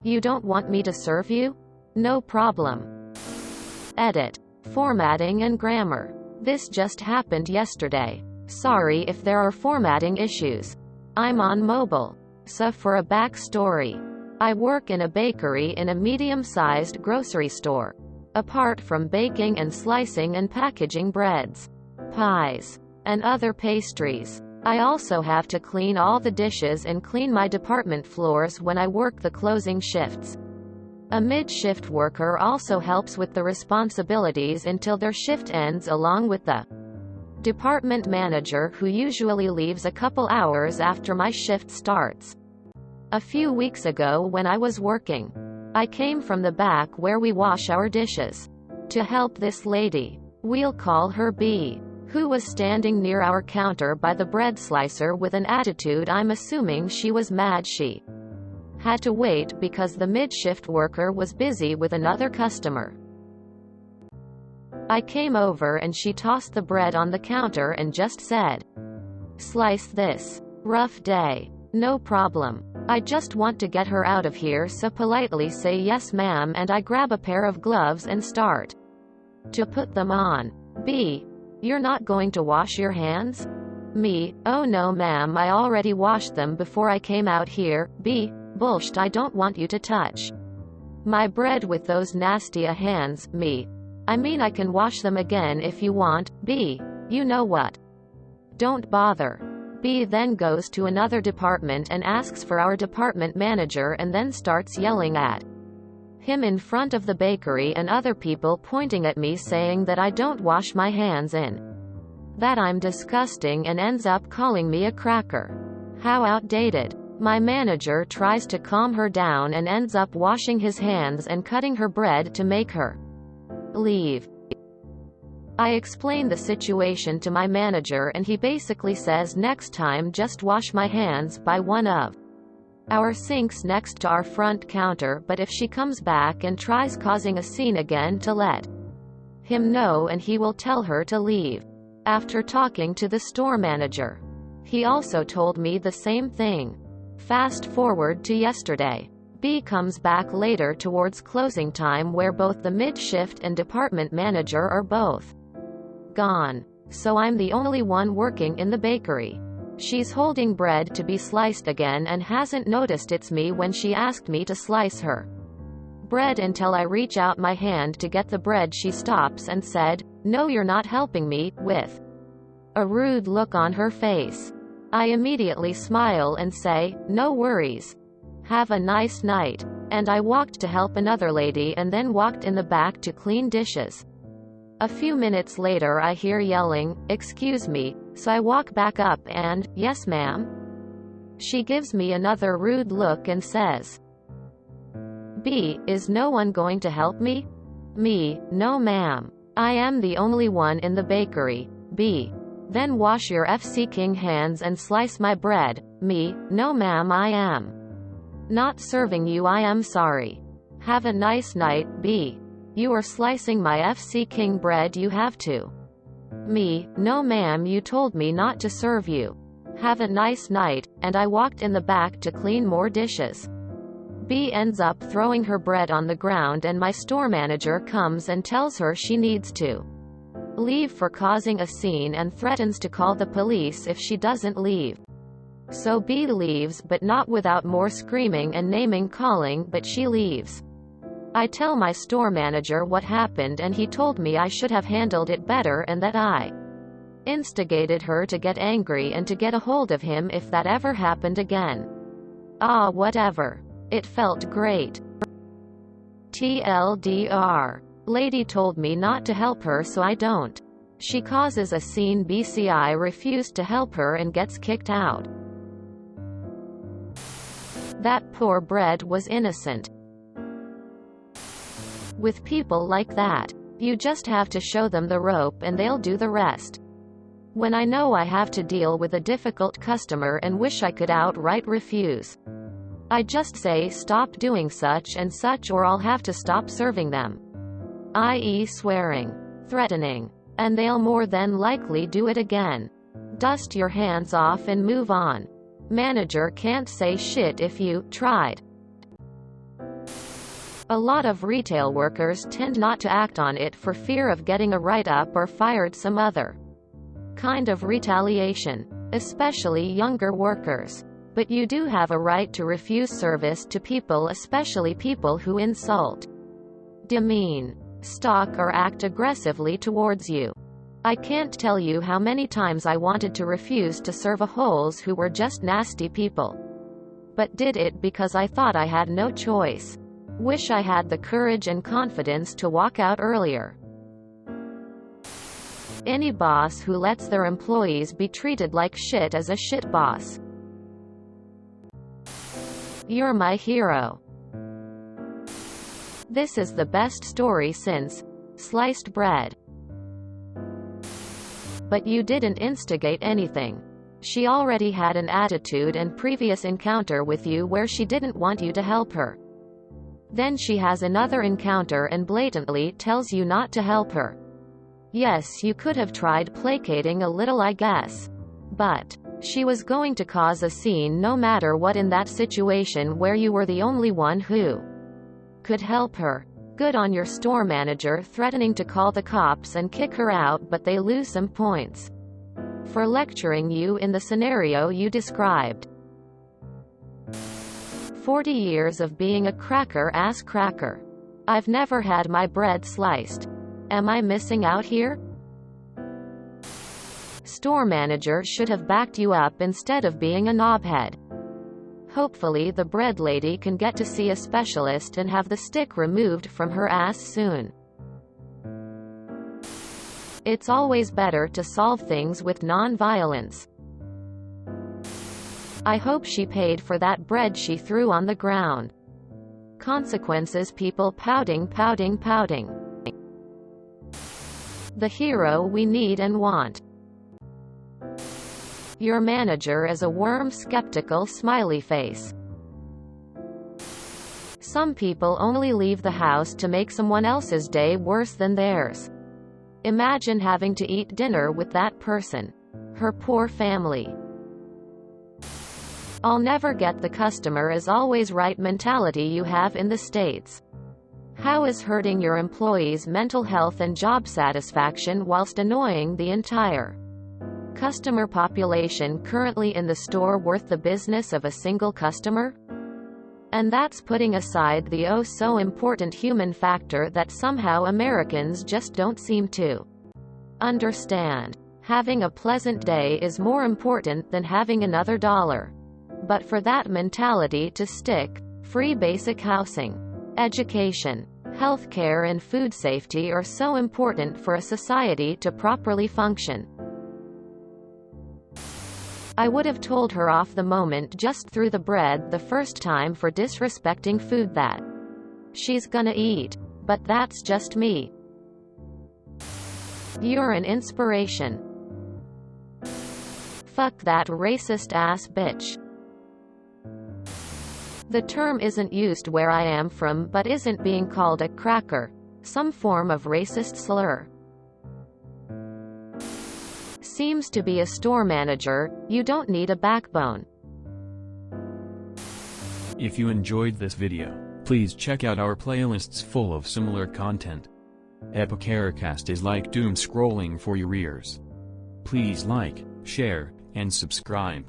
You don't want me to serve you? No problem. Edit. Formatting and grammar. This just happened yesterday. Sorry if there are formatting issues. I'm on mobile. So for a backstory, I work in a bakery in a medium-sized grocery store. Apart from baking and slicing and packaging breads, pies, and other pastries, I also have to clean all the dishes and clean my department floors when I work the closing shifts. A mid-shift worker also helps with the responsibilities until their shift ends, along with the department manager, who usually leaves a couple hours after my shift starts. A few weeks ago when I was working, I came from the back where we wash our dishes to help this lady, we'll call her B, who was standing near our counter by the bread slicer with an attitude. I'm assuming she was mad she had to wait because the mid-shift worker was busy with another customer. I came over and she tossed the bread on the counter and just said, "Slice this. Rough day." No problem. I just want to get her out of here, so politely say yes ma'am, and I grab a pair of gloves and start to put them on. B, "You're not going to wash your hands?" Me, "Oh no ma'am, I already washed them before I came out here." B, "Bullshit, I don't want you to touch my bread with those nasty hands." Me, "I mean I can wash them again if you want." B, "You know what? Don't bother." B then goes to another department and asks for our department manager and then starts yelling at him in front of the bakery and other people, pointing at me saying that I don't wash my hands and that I'm disgusting, and ends up calling me a cracker. How outdated. My manager tries to calm her down and ends up washing his hands and cutting her bread to make her leave. I explain the situation to my manager and he basically says next time just wash my hands by one of our sinks next to our front counter, but if she comes back and tries causing a scene again, to let him know and he will tell her to leave. After talking to the store manager, he also told me the same thing. Fast forward to yesterday. B comes back later towards closing time, where both the mid-shift and department manager are both gone. So I'm the only one working in the bakery. She's holding bread to be sliced again and hasn't noticed it's me when she asked me to slice her bread until I reach out my hand to get the bread. She stops and said, "No, you're not helping me," with a rude look on her face. I immediately smile and say, "No worries. Have a nice night." And I walked to help another lady and then walked in the back to clean dishes. A few minutes later I hear yelling, "Excuse me," so I walk back up and, "Yes ma'am." She gives me another rude look and says, "B, is no one going to help me?" Me, "No ma'am. I am the only one in the bakery." B, "Then wash your FC King hands and slice my bread." Me, "No ma'am, I am not serving you, I am sorry. Have a nice night." B, "You are slicing my FC King bread, you have to." Me, "No ma'am, you told me not to serve you. Have a nice night," and I walked in the back to clean more dishes. B ends up throwing her bread on the ground and my store manager comes and tells her she needs to leave for causing a scene and threatens to call the police if she doesn't leave. So B leaves, but not without more screaming and naming calling, but she leaves. I tell my store manager what happened and he told me I should have handled it better and that I instigated her to get angry and to get a hold of him if that ever happened again. Ah, whatever. It felt great. TLDR. Lady told me not to help her, so I don't. She causes a scene. BCI refused to help her and gets kicked out. That poor bread was innocent. With people like that, you just have to show them the rope and they'll do the rest. When I know I have to deal with a difficult customer and wish I could outright refuse, I just say stop doing such and such or I'll have to stop serving them. I.e. swearing, threatening, and they'll more than likely do it again. Dust your hands off and move on. Manager can't say shit if you tried. A lot of retail workers tend not to act on it for fear of getting a write-up or fired some other kind of retaliation, especially younger workers. But you do have a right to refuse service to people, especially people who insult, demean, stalk or act aggressively towards you. I can't tell you how many times I wanted to refuse to serve a holes who were just nasty people, but did it because I thought I had no choice. Wish I had the courage and confidence to walk out earlier. Any boss who lets their employees be treated like shit is a shit boss. You're my hero. This is the best story since sliced bread. But you didn't instigate anything. She already had an attitude and previous encounter with you where she didn't want you to help her. Then she has another encounter and blatantly tells you not to help her. Yes, you could have tried placating a little, I guess. But she was going to cause a scene no matter what in that situation where you were the only one who could help her. Good on your store manager threatening to call the cops and kick her out, but they lose some points for lecturing you in the scenario you described. 40 years of being a cracker-ass cracker. I've never had my bread sliced. Am I missing out here? Store manager should have backed you up instead of being a knobhead. Hopefully the bread lady can get to see a specialist and have the stick removed from her ass soon. It's always better to solve things with non-violence. I hope she paid for that bread she threw on the ground. Consequences, people pouting. The hero we need and want. Your manager is a worm, skeptical smiley face. Some people only leave the house to make someone else's day worse than theirs. Imagine having to eat dinner with that person. Her poor family. I'll never get the customer is always right mentality you have in the States. How is hurting your employees' mental health and job satisfaction whilst annoying the entire customer population currently in the store worth the business of a single customer? And that's putting aside the oh so important human factor that somehow Americans just don't seem to understand. Having a pleasant day is more important than having another dollar. But for that mentality to stick, free basic housing, education, healthcare and food safety are so important for a society to properly function. I would have told her off the moment just threw the bread the first time for disrespecting food that she's gonna eat. But that's just me. You're an inspiration. Fuck that racist ass bitch. The term isn't used where I am from, but isn't being called a cracker some form of racist slur? Seems to be a store manager. You don't need a backbone. If you enjoyed this video, please check out our playlists full of similar content. Epicaricast is like doom scrolling for your ears. Please like, share, and subscribe.